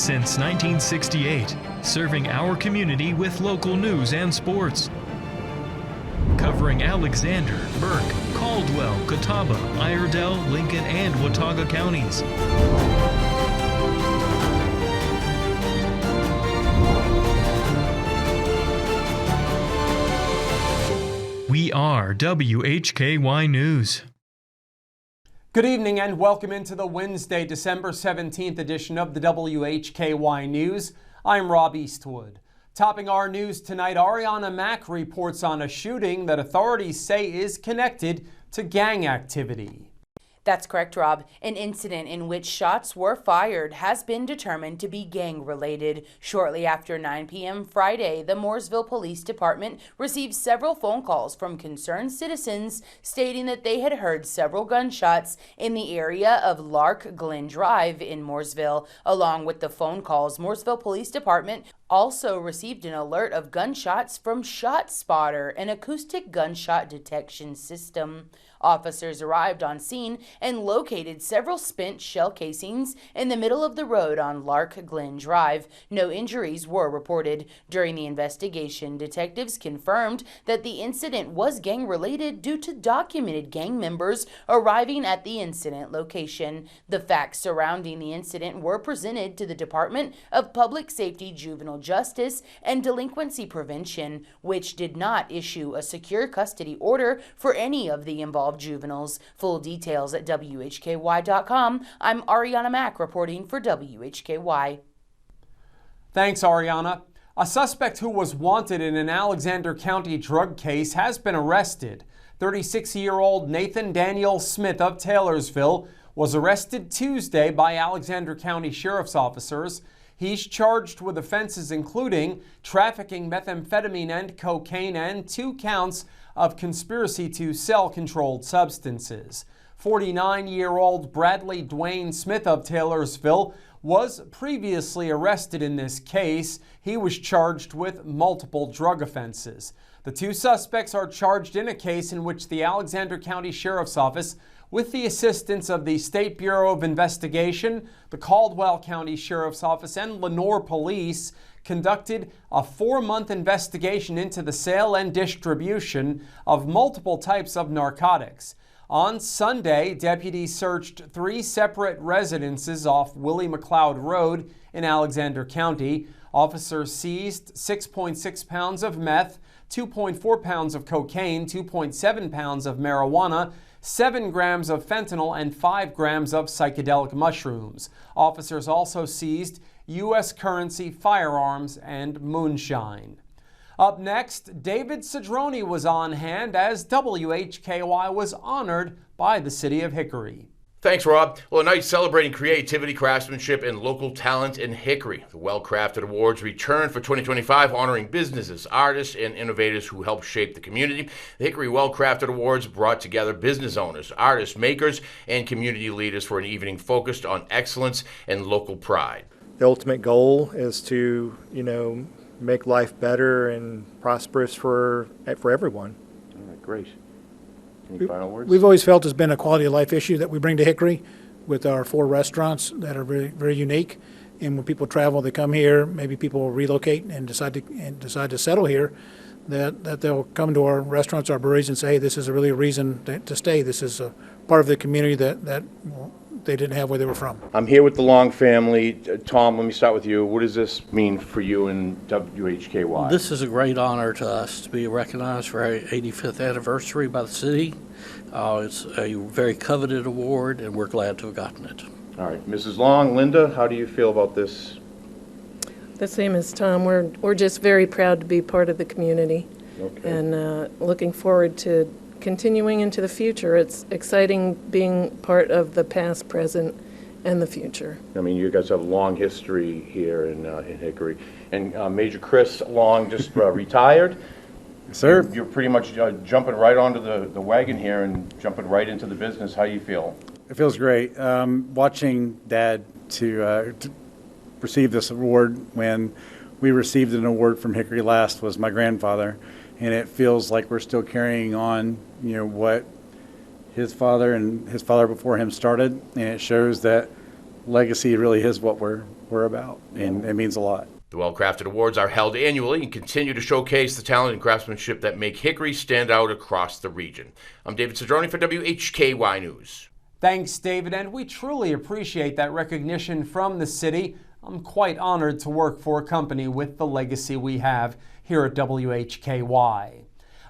since 1968, serving our community with local news and sports. Covering Alexander, Burke, Caldwell, Catawba, Iredell, Lincoln, and Watauga counties. We are WHKY News. Good evening and welcome into the Wednesday, December 17th edition of the WHKY News. I'm Rob Eastwood. Topping our news tonight, Arianna Mack reports on a shooting that authorities say is connected to gang activity. That's correct, Rob. An incident in which shots were fired has been determined to be gang-related. Shortly after 9 p.m. Friday, the Mooresville Police Department received several phone calls from concerned citizens stating that they had heard several gunshots in the area of Lark Glen Drive in Mooresville. Along with the phone calls, Mooresville Police Department also received an alert of gunshots from ShotSpotter, an acoustic gunshot detection system. Officers arrived on scene and located several spent shell casings in the middle of the road on Lark Glen Drive. No injuries were reported. During the investigation, detectives confirmed that the incident was gang-related due to documented gang members arriving at the incident location. The facts surrounding the incident were presented to the Department of Public Safety, Juvenile Justice, and Delinquency Prevention, which did not issue a secure custody order for any of the involved juveniles. Full details at WHKY.com. I'm Arianna Mack reporting for WHKY. Thanks, Arianna. A suspect who was wanted in an Alexander County drug case has been arrested. 36-year-old Nathan Daniel Smith of Taylorsville was arrested Tuesday by Alexander County Sheriff's officers. He's charged with offenses including trafficking methamphetamine and cocaine and 2 counts of conspiracy to sell controlled substances. 49-year-old Bradley Dwayne Smith of Taylorsville was previously arrested in this case. He was charged with multiple drug offenses. The 2 suspects are charged in a case in which the Alexander County Sheriff's Office, with the assistance of the State Bureau of Investigation, the Caldwell County Sheriff's Office, and Lenore Police, conducted a 4-month investigation into the sale and distribution of multiple types of narcotics. On Sunday, deputies searched 3 separate residences off Willie McLeod Road in Alexander County. Officers seized 6.6 pounds of meth, 2.4 pounds of cocaine, 2.7 pounds of marijuana, 7 grams of fentanyl, and 5 grams of psychedelic mushrooms. Officers also seized U.S. currency, firearms, and moonshine. Up next, David Cedrone was on hand as WHKY was honored by the City of Hickory. Thanks, Rob. Well, a night celebrating creativity, craftsmanship, and local talent in Hickory. The Well-Crafted Awards return for 2025, honoring businesses, artists, and innovators who help shape the community. The Hickory Well-Crafted Awards brought together business owners, artists, makers, and community leaders for an evening focused on excellence and local pride. The ultimate goal is to, make life better and prosperous for everyone. All right, great. Any final words? We've always felt it's been a quality of life issue that we bring to Hickory with our 4 restaurants that are very, very unique. And when people travel, they come here. Maybe people will relocate and decide to settle here. That they'll come to our restaurants, our breweries, and say, "Hey, this is really a reason to stay. This is a part of the community that they didn't have where they were from." I'm here with the Long family. Tom, let me start with you. What does this mean for you in WHKY? This is a great honor to us to be recognized for our 85th anniversary by the city. It's a very coveted award, and we're glad to have gotten it. All right, Mrs. Long, Linda, how do you feel about this? The same as Tom. We're just very proud to be part of the community, Okay. and looking forward to continuing into the future. It's exciting being part of the past, present, and the future. I mean, you guys have a long history here in Hickory. And Major Chris Long just retired. Yes, sir. You're pretty much jumping right onto the wagon here and jumping right into the business. How do you feel? It feels great. Watching Dad to receive this award. When we received an award from Hickory last was my grandfather. And it feels like we're still carrying on, what his father and his father before him started. And it shows that legacy really is what we're about, and it means a lot. The Well-Crafted Awards are held annually and continue to showcase the talent and craftsmanship that make Hickory stand out across the region. I'm David Cedrone for WHKY News. Thanks, David, and we truly appreciate that recognition from the city. I'm quite honored to work for a company with the legacy we have here at WHKY.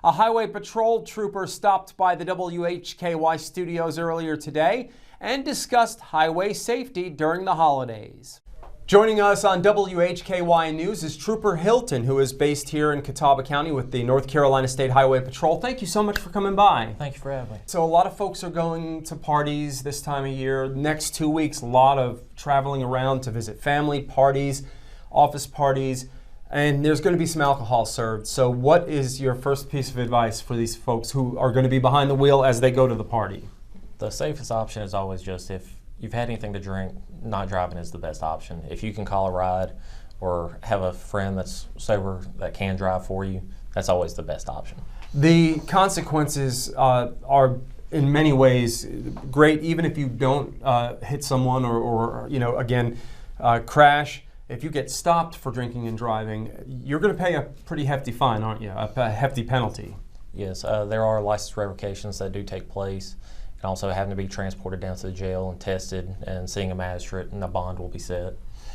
A highway patrol trooper stopped by the WHKY studios earlier today and discussed highway safety during the holidays. Joining us on WHKY News is Trooper Hilton, who is based here in Catawba County with the North Carolina State Highway Patrol. Thank you so much for coming by. Thank you for having me. So a lot of folks are going to parties this time of year. Next 2 weeks, a lot of traveling around to visit family parties, office parties, and there's going to be some alcohol served. So what is your first piece of advice for these folks who are going to be behind the wheel as they go to the party? The safest option is always just if you've had anything to drink, not driving is the best option. If you can call a ride or have a friend that's sober that can drive for you, that's always the best option. The consequences are in many ways great, even if you don't hit someone or again, crash. If you get stopped for drinking and driving, you're going to pay a pretty hefty fine, aren't you? A hefty penalty. Yes, there are license revocations that do take place, and also having to be transported down to the jail and tested and seeing a magistrate, and a bond will be set.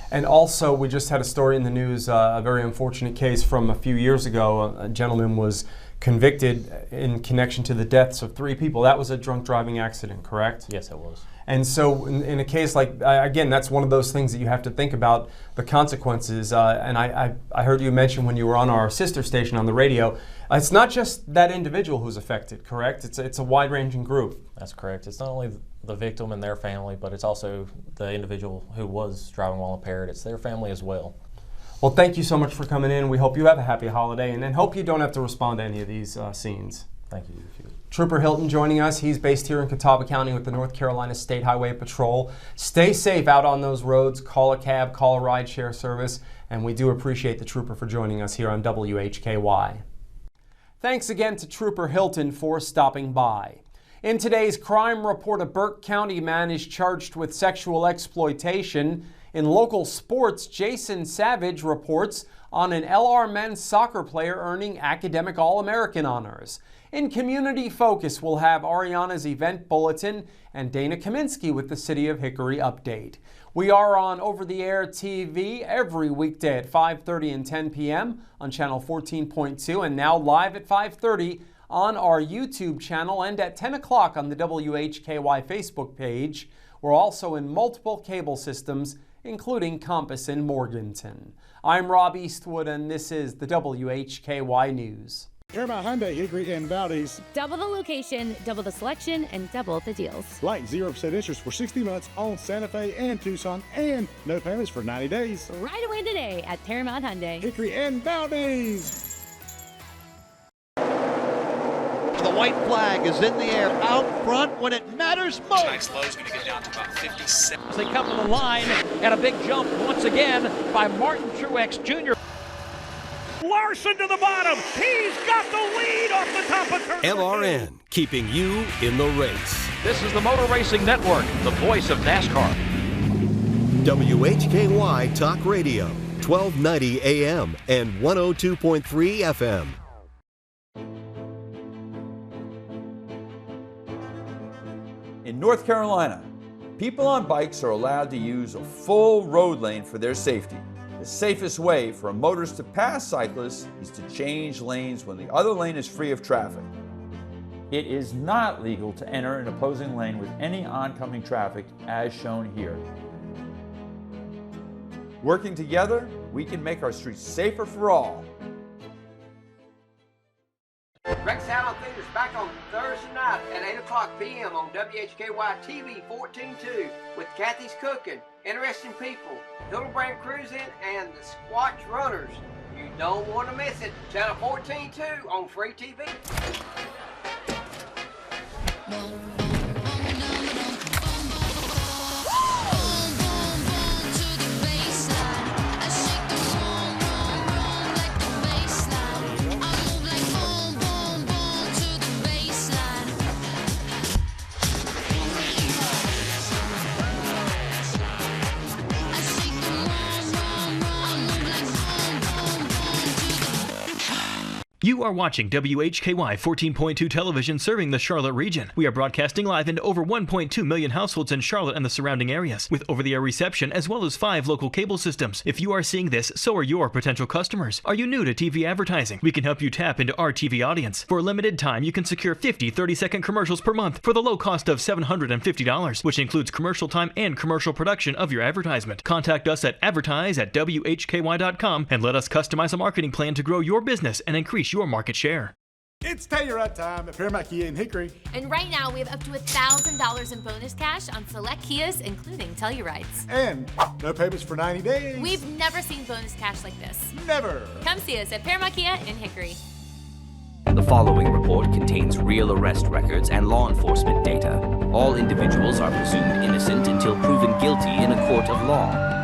And also, we just had a story in the news, a very unfortunate case from a few years ago. A gentleman was convicted in connection to the deaths of 3 people. That was a drunk driving accident, correct? Yes, it was. And so in a case like, again, that's one of those things that you have to think about, the consequences. And I heard you mention when you were on our sister station on the radio, it's not just that individual who's affected, correct? It's a wide-ranging group. That's correct. It's not only the victim and their family, but it's also the individual who was driving while impaired. It's their family as well. Well, thank you so much for coming in. We hope you have a happy holiday, and hope you don't have to respond to any of these scenes. Thank you. Trooper Hilton joining us. He's based here in Catawba County with the North Carolina State Highway Patrol. Stay safe out on those roads. Call a cab, call a rideshare service, and we do appreciate the Trooper for joining us here on WHKY. Thanks again to Trooper Hilton for stopping by. In today's crime report, a Burke County man is charged with sexual exploitation. In local sports, Jason Savage reports on an LR men's soccer player earning academic All-American honors. In Community Focus, we'll have Arianna's event bulletin and Dana Kaminske with the City of Hickory update. We are on over-the-air TV every weekday at 5:30 and 10 p.m. on channel 14.2 and now live at 5:30 on our YouTube channel and at 10 o'clock on the WHKY Facebook page. We're also in multiple cable systems, including Compass in Morganton. I'm Rob Eastwood, and this is the WHKY News. Paramount Hyundai, Hickory and Valdez. Double the location, double the selection, and double the deals. Like 0% interest for 60 months on Santa Fe and Tucson, and no payments for 90 days. Right away today at Paramount Hyundai. Hickory and Valdez. The white flag is in the air out front when it matters most. Tonight's low is going to get down to about 57. They come to the line, and a big jump once again by Martin Truex Jr. Larson to the bottom. He's got the lead off the top of turn. LRN, keeping you in the race. This is the Motor Racing Network, the voice of NASCAR. WHKY Talk Radio, 1290 AM and 102.3 FM. In North Carolina, people on bikes are allowed to use a full road lane for their safety. The safest way for a motorist to pass cyclists is to change lanes when the other lane is free of traffic. It is not legal to enter an opposing lane with any oncoming traffic as shown here. Working together, we can make our streets safer for all. Rex Allen Theater is back on Thursday night at 8 o'clock p.m. on WHKY TV 14.2 with Kathy's Cooking, Interesting People, Hildebrand Cruising, and the Squatch Runners. You don't want to miss it. Channel 14.2 on free TV. You are watching WHKY 14.2 television serving the Charlotte region. We are broadcasting live into over 1.2 million households in Charlotte and the surrounding areas, with over-the-air reception as well as 5 local cable systems. If you are seeing this, so are your potential customers. Are you new to TV advertising? We can help you tap into our TV audience. For a limited time, you can secure 50 30-second commercials per month for the low cost of $750, which includes commercial time and commercial production of your advertisement. Contact us at advertise@WHKY.com and let us customize a marketing plan to grow your business and increase your market share. It's Telluride time at Paramount Kia in Hickory. And right now, we have up to $1,000 in bonus cash on select Kias, including Tellurides. And no payments for 90 days. We've never seen bonus cash like this. Never. Come see us at Paramount Kia in Hickory. The following report contains real arrest records and law enforcement data. All individuals are presumed innocent until proven guilty in a court of law.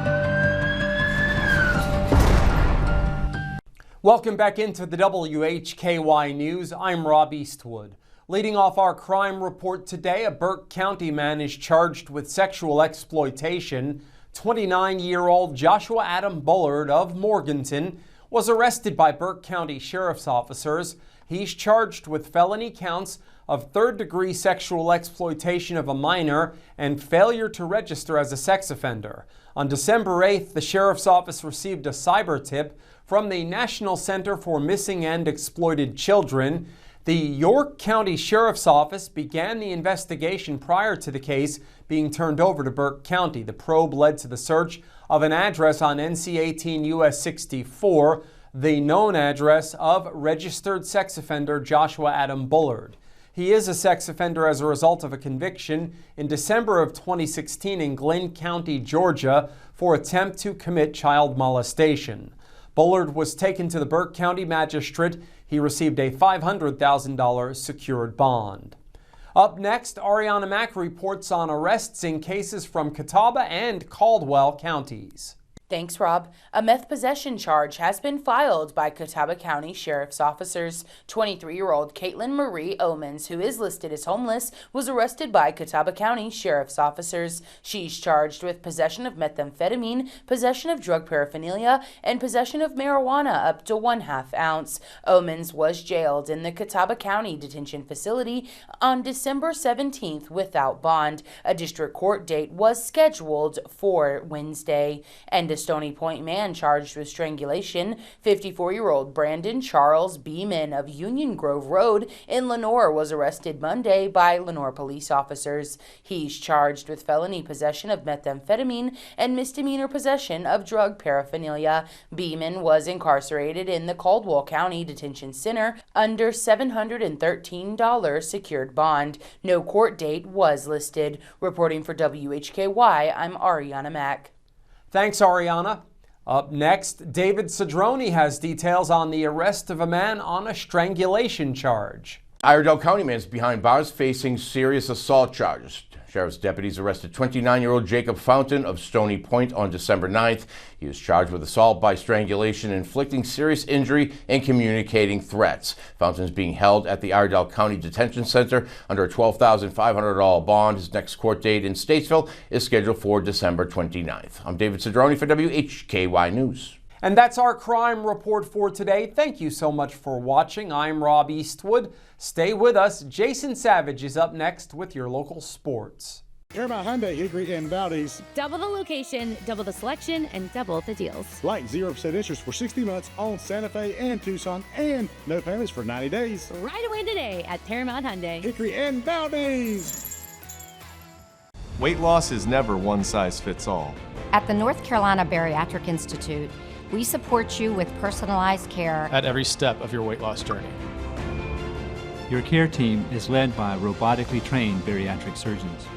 Welcome back into the WHKY News. I'm Rob Eastwood. Leading off our crime report today, a Burke County man is charged with sexual exploitation. 29-year-old Joshua Adam Bullard of Morganton was arrested by Burke County Sheriff's officers. He's charged with felony counts of third-degree sexual exploitation of a minor and failure to register as a sex offender. On December 8th, the Sheriff's Office received a cyber tip from the National Center for Missing and Exploited Children. The York County Sheriff's Office began the investigation prior to the case being turned over to Burke County. The probe led to the search of an address on NC 18 US 64, the known address of registered sex offender Joshua Adam Bullard. He is a sex offender as a result of a conviction in December of 2016 in Glynn County, Georgia, for attempt to commit child molestation. Bullard was taken to the Burke County Magistrate. He received a $500,000 secured bond. Up next, Arianna Mack reports on arrests in cases from Catawba and Caldwell counties. Thanks, Rob. A meth possession charge has been filed by Catawba County Sheriff's officers. 23-year-old Caitlin Marie Omens, who is listed as homeless, was arrested by Catawba County Sheriff's officers. She's charged with possession of methamphetamine, possession of drug paraphernalia, and possession of marijuana up to 1/2 ounce. Omens was jailed in the Catawba County Detention Facility on December 17th without bond. A district court date was scheduled for Wednesday. And a Stony Point man charged with strangulation. 54-year-old Brandon Charles Beeman of Union Grove Road in Lenoir was arrested Monday by Lenoir police officers. He's charged with felony possession of methamphetamine and misdemeanor possession of drug paraphernalia. Beeman was incarcerated in the Caldwell County Detention Center under $713 secured bond. No court date was listed. Reporting for WHKY, I'm Arianna Mack. Thanks, Arianna. Up next, David Cedrone has details on the arrest of a man on a strangulation charge. Iredell County man is behind bars facing serious assault charges. Sheriff's deputies arrested 29-year-old Jacob Fountain of Stony Point on December 9th. He was charged with assault by strangulation, inflicting serious injury, and communicating threats. Fountain is being held at the Iredell County Detention Center under a $12,500 bond. His next court date in Statesville is scheduled for December 29th. I'm David Cedrone for WHKY News. And that's our crime report for today. Thank you so much for watching. I'm Rob Eastwood. Stay with us. Jason Savage is up next with your local sports. Paramount Hyundai, Hickory and Valdez. Double the location, double the selection, and double the deals. Like 0% interest for 60 months on Santa Fe and Tucson, and no payments for 90 days. Right away today at Paramount Hyundai, Hickory and Valdez. Weight loss is never one size fits all. At the North Carolina Bariatric Institute, we support you with personalized care at every step of your weight loss journey. Your care team is led by robotically trained bariatric surgeons.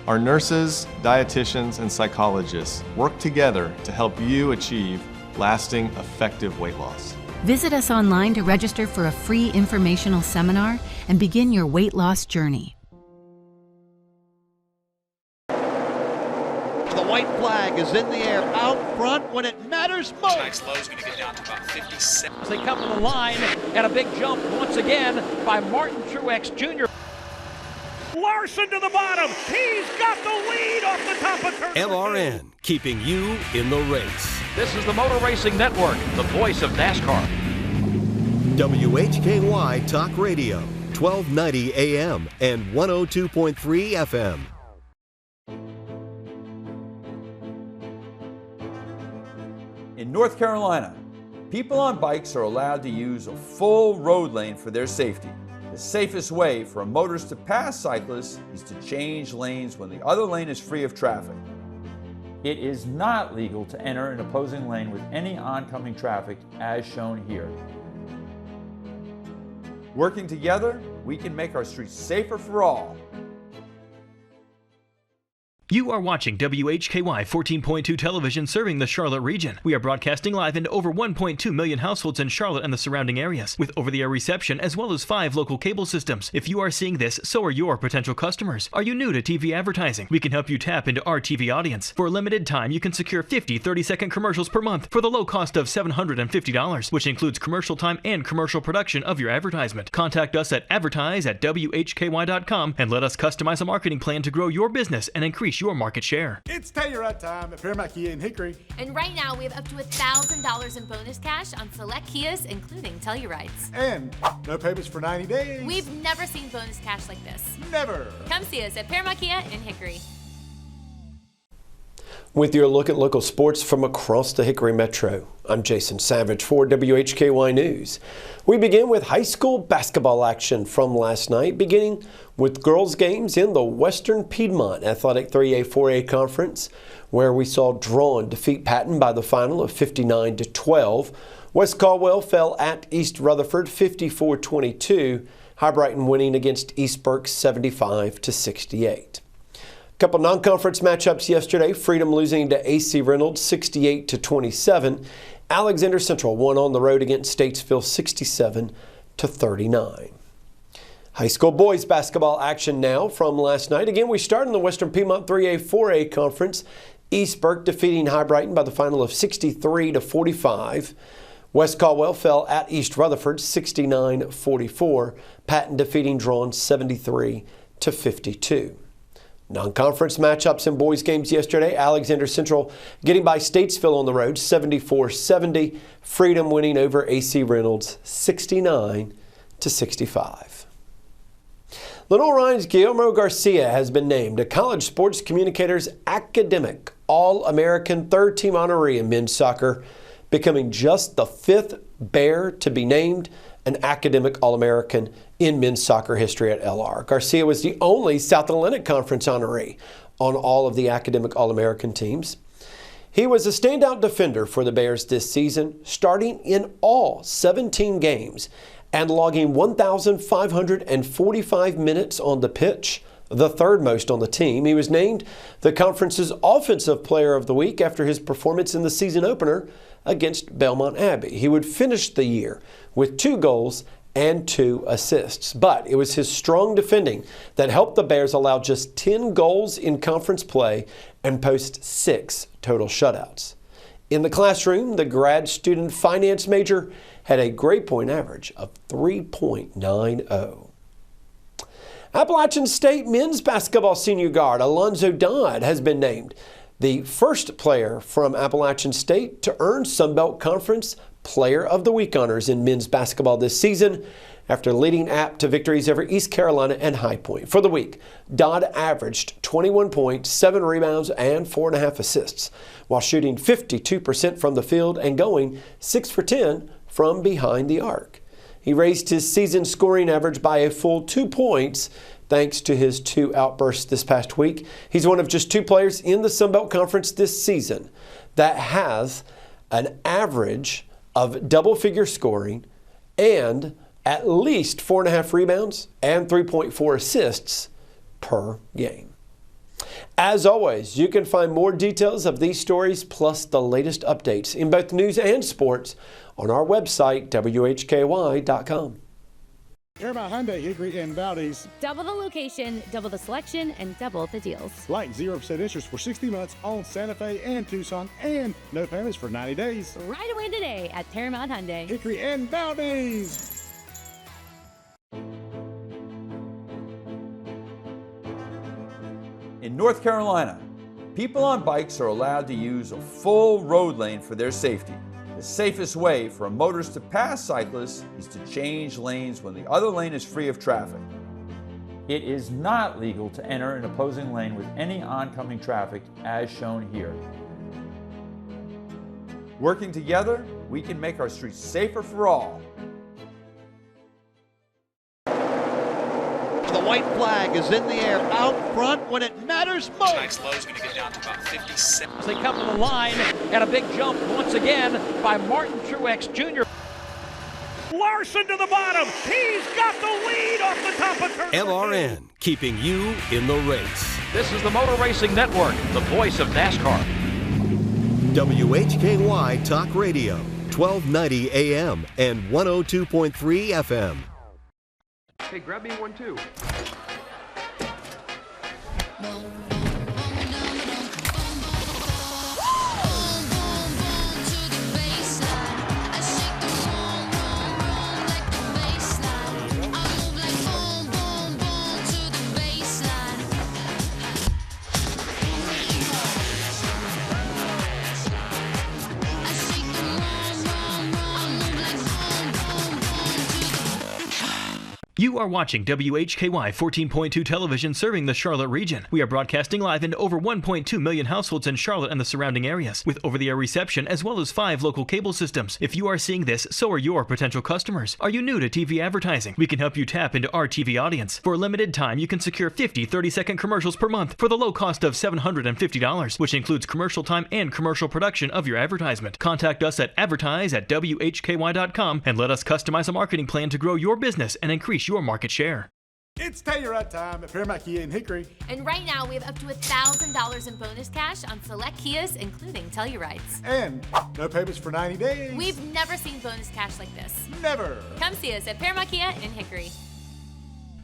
Our nurses, dietitians, and psychologists work together to help you achieve lasting, effective weight loss. Visit us online to register for a free informational seminar and begin your weight loss journey. The white flag is in the air, out front when it matters most. Tonight's low is going to get down to about 57. As they come to the line, and a big jump once again by Martin Truex Jr. Larson to the bottom. He's got the lead off the top of turn. MRN, keeping you in the race. This is the Motor Racing Network, the voice of NASCAR. WHKY Talk Radio, 1290 AM and 102.3 FM. In North Carolina, people on bikes are allowed to use a full road lane for their safety. The safest way for a motorist to pass cyclists is to change lanes when the other lane is free of traffic. It is not legal to enter an opposing lane with any oncoming traffic as shown here. Working together, we can make our streets safer for all. You are watching WHKY 14.2 television serving the Charlotte region. We are broadcasting live into over 1.2 million households in Charlotte and the surrounding areas, with over-the-air reception as well as 5 local cable systems. If you are seeing this, so are your potential customers. Are you new to TV advertising? We can help you tap into our TV audience. For a limited time, you can secure 50 30-second commercials per month for the low cost of $750, which includes commercial time and commercial production of your advertisement. Contact us at advertise@WHKY.com and let us customize a marketing plan to grow your business and increase your market share. It's Telluride time at Paramount Kia in Hickory. And right now we have up to $1,000 in bonus cash on select Kias, including Tellurides. And no payments for 90 days. We've never seen bonus cash like this. Never. Come see us at Paramount Kia in Hickory. With your look at local sports from across the Hickory Metro, I'm Jason Savage for WHKY News. We begin with high school basketball action from last night, beginning with girls' games in the Western Piedmont Athletic 3A-4A Conference, where we saw Drawn defeat Patton by the final of 59-12. West Caldwell fell at East Rutherford 54-22, High Brighton winning against East Burke 75-68. Couple non-conference matchups yesterday. Freedom losing to AC Reynolds 68-27. Alexander Central won on the road against Statesville 67-39. High school boys basketball action now from last night. Again, we start in the Western Piedmont 3A-4A Conference. East Burke defeating High Brighton by the final of 63-45. West Caldwell fell at East Rutherford 69-44. Patton defeating Drawn 73-52. Non-conference matchups in boys games yesterday. Alexander Central getting by Statesville on the road 74-70. Freedom winning over AC Reynolds 69-65. Lenore Ryan's Guillermo Garcia has been named a College Sports Communicators Academic All-American third-team honoree in men's soccer, becoming just the 5th Bear to be named an academic All-American in men's soccer history at LR. Garcia was the only South Atlantic Conference honoree on all of the academic All-American teams. He was a standout defender for the Bears this season, starting in all 17 games and logging 1,545 minutes on the pitch, the third most on the team. He was named the conference's Offensive Player of the Week after his performance in the season opener against Belmont Abbey. He would finish the year with 2 goals and 2 assists. But it was his strong defending that helped the Bears allow just 10 goals in conference play and post 6 total shutouts. In the classroom, the grad student finance major had a grade point average of 3.90. Appalachian State men's basketball senior guard Alonzo Dodd has been named the first player from Appalachian State to earn Sunbelt Conference Player of the Week honors in men's basketball this season after leading App to victories over East Carolina and High Point. For the week, Dodd averaged 21 points, 7 rebounds, and 4.5 assists, while shooting 52% from the field and going 6 for 10 from behind the arc. He raised his season scoring average by a full 2 points thanks to his 2 outbursts this past week. He's one of just 2 players in the Sunbelt Conference this season that has an average of double-figure scoring and at least 4.5 rebounds and 3.4 assists per game. As always, you can find more details of these stories plus the latest updates in both news and sports on our website, WHKY.com. Paramount Hyundai, Hickory and Valdez. Double the location, double the selection, and double the deals. Like 0% interest for 60 months on Santa Fe and Tucson, and no payments for 90 days. Right away today at Paramount Hyundai, Hickory and Valdez. In North Carolina, people on bikes are allowed to use a full road lane for their safety. The safest way for a motorist to pass cyclists is to change lanes when the other lane is free of traffic. It is not legal to enter an opposing lane with any oncoming traffic as shown here. Working together, we can make our streets safer for all. The white flag is in the air out front when it matters most. Tonight's low is going to get down to about 57. They come to the line, and a big jump once again by Martin Truex Jr. Larson to the bottom. He's got the lead off the top of turn. LRN, keeping you in the race. This is the Motor Racing Network, the voice of NASCAR. WHKY Talk Radio, 1290 AM and 102.3 FM. Hey, grab me one too. You are watching WHKY 14.2 television serving the Charlotte region. We are broadcasting live into over 1.2 million households in Charlotte and the surrounding areas, with over-the-air reception as well as 5 local cable systems. If you are seeing this, so are your potential customers. Are you new to TV advertising? We can help you tap into our TV audience. For a limited time, you can secure 50 30-second commercials per month for the low cost of $750, which includes commercial time and commercial production of your advertisement. Contact us at advertise@WHKY.com and let us customize a marketing plan to grow your business and increase your market share. It's Telluride time at Paramount Kia in Hickory. And right now we have up to $1,000 in bonus cash on select Kias, including Tellurides. And no payments for 90 days. We've never seen bonus cash like this. Never. Come see us at Paramount Kia in Hickory.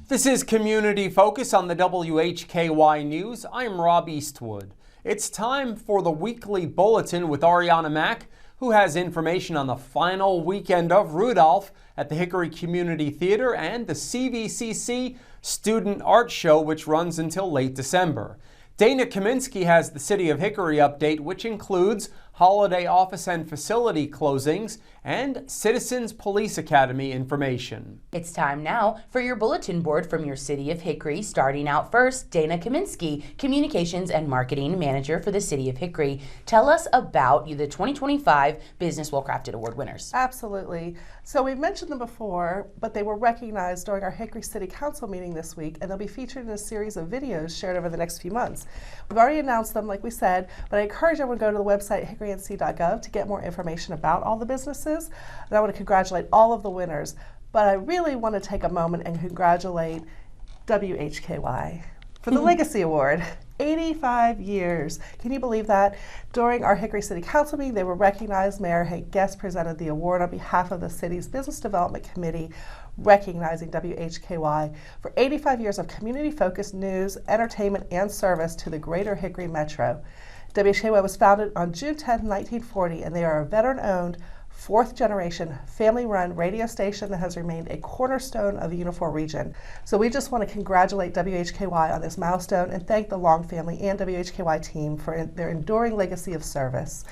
This is Community Focus on the WHKY News. I'm Rob Eastwood. It's time for the weekly bulletin with Arianna Mack, who has information on the final weekend of Rudolph at the Hickory Community Theater and the CVCC Student Art Show, which runs until late December. Dana Kaminske has the City of Hickory update, which includes holiday office and facility closings and Citizens Police Academy information. It's time now for your bulletin board from your City of Hickory. Starting out first, Dana Kaminske, Communications and Marketing Manager for the City of Hickory. Tell us about the 2025 Business Well Crafted Award winners. Absolutely. So we've mentioned them before, but they were recognized during our Hickory City Council meeting this week, and they'll be featured in a series of videos shared over the next few months. We've already announced them, like we said, but I encourage everyone to go to the website hickorync.gov to get more information about all the businesses. And I want to congratulate all of the winners, but I really want to take a moment and congratulate WHKY for the Legacy Award. 85 years. Can you believe that? During our Hickory City Council meeting, they were recognized. Mayor Hank Guest presented the award on behalf of the city's Business Development Committee, recognizing WHKY for 85 years of community-focused news, entertainment, and service to the greater Hickory Metro. WHKY was founded on June 10, 1940, and they are a veteran-owned, fourth-generation, family-run radio station that has remained a cornerstone of the Unifor region. So we just want to congratulate WHKY on this milestone and thank the Long family and WHKY team for their enduring legacy of service.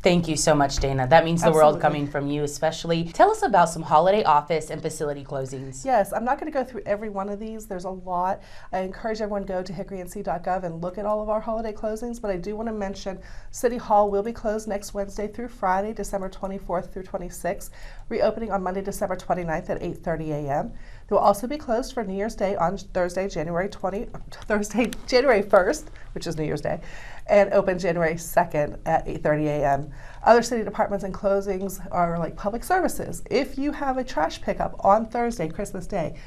Thank you so much, Dana. That means the world coming from you especially. Tell us about some holiday office and facility closings. Yes, I'm not going to go through every one of these. There's a lot. I encourage everyone to go to hickorync.gov and look at all of our holiday closings, but I do want to mention City Hall will be closed next Wednesday through Friday, December 24th through 26th, reopening on Monday, December 29th at 8:30 a.m. They will also be closed for New Year's Day on Thursday, January 1st, which is New Year's Day, and open January 2nd at 8:30 a.m. Other city departments and closings are like public services. If you have a trash pickup on Thursday, Christmas Day,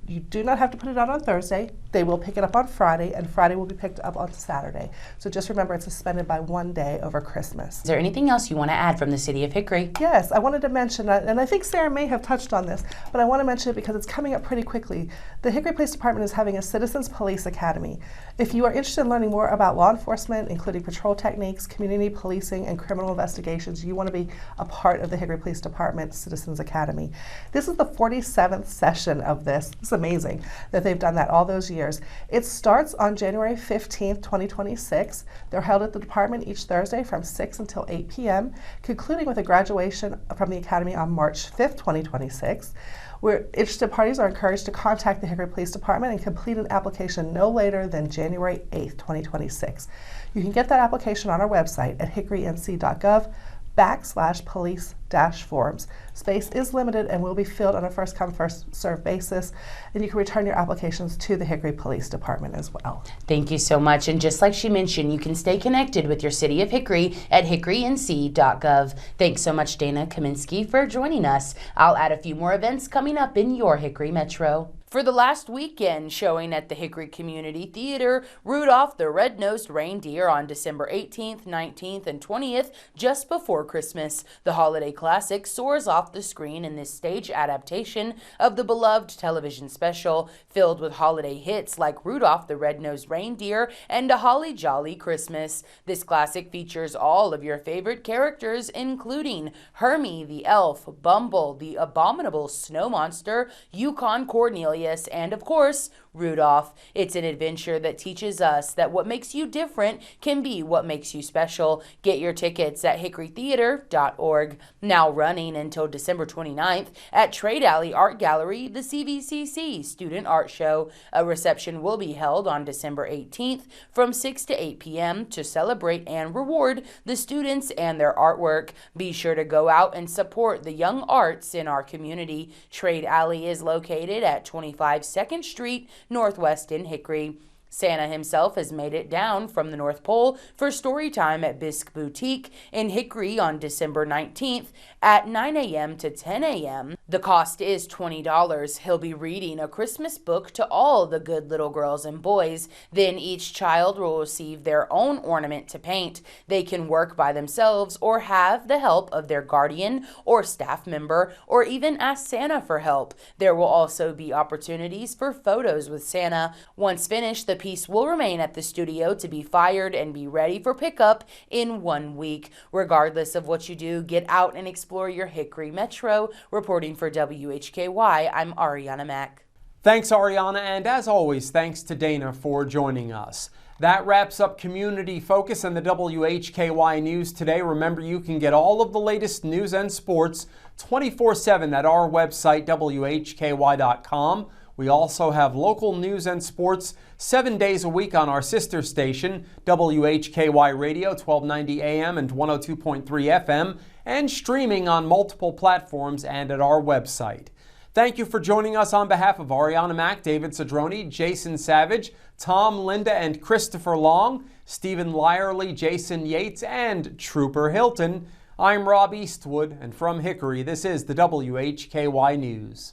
you do not have to put it out on Thursday. They will pick it up on Friday, and Friday will be picked up on Saturday. So just remember, it's suspended by one day over Christmas. Is there anything else you want to add from the City of Hickory? Yes, I wanted to mention that, and I think Sarah may have touched on this, but I want to mention it because it's coming up pretty quickly. The Hickory Police Department is having a Citizens Police Academy. If you are interested in learning more about law enforcement, including patrol techniques, community policing, and criminal investigations, you want to be a part of the Hickory Police Department Citizens Academy. This is the 47th session of this. It's amazing that they've done that all those years. It starts on January 15th, 2026. They're held at the department each Thursday from 6 until 8 p.m., concluding with a graduation from the Academy on March 5th, 2026. Interested parties are encouraged to contact the Hickory Police Department and complete an application no later than January 8th, 2026. You can get that application on our website at hickorync.gov/police-forms. Space is limited and will be filled on a first-come, first-served basis, and you can return your applications to the Hickory Police Department as well. Thank you so much. And just like she mentioned, you can stay connected with your City of Hickory at hickorync.gov. Thanks so much, Dana Kaminske, for joining us. I'll add a few more events coming up in your Hickory Metro. For the last weekend, showing at the Hickory Community Theater, Rudolph the Red-Nosed Reindeer on December 18th, 19th, and 20th, just before Christmas. The holiday classic soars off the screen in this stage adaptation of the beloved television special, filled with holiday hits like Rudolph the Red-Nosed Reindeer and A Holly Jolly Christmas. This classic features all of your favorite characters, including Hermie the Elf, Bumble the Abominable Snow Monster, Yukon Cornelius, and of course, Rudolph. It's an adventure that teaches us that what makes you different can be what makes you special. Get your tickets at hickorytheater.org. Now running until December 29th at Trade Alley Art Gallery, the CVCC Student Art Show. A reception will be held on December 18th from 6 to 8 p.m. to celebrate and reward the students and their artwork. Be sure to go out and support the young arts in our community. Trade Alley is located at 25 2nd Street, Northwest in Hickory. Santa himself has made it down from the North Pole for story time at Bisque Boutique in Hickory on December 19th at 9 a.m. to 10 a.m. The cost is $20. He'll be reading a Christmas book to all the good little girls and boys. Then each child will receive their own ornament to paint. They can work by themselves or have the help of their guardian or staff member, or even ask Santa for help. There will also be opportunities for photos with Santa. Once finished, the piece will remain at the studio to be fired and be ready for pickup in 1 week. Regardless of what you do, get out and explore your Hickory Metro. Reporting for WHKY, I'm Arianna Mack. Thanks, Arianna, and as always, thanks to Dana for joining us. That wraps up Community Focus and the WHKY News today. Remember, you can get all of the latest news and sports 24/7 at our website, WHKY.com. We also have local news and sports 7 days a week on our sister station, WHKY Radio, 1290 AM and 102.3 FM, and streaming on multiple platforms and at our website. Thank you for joining us on behalf of Arianna Mack, David Cedrone, Jason Savage, Tom, Linda, and Christopher Long, Stephen Lyerly, Jason Yates, and Trooper Hilton. I'm Rob Eastwood, and from Hickory, this is the WHKY News.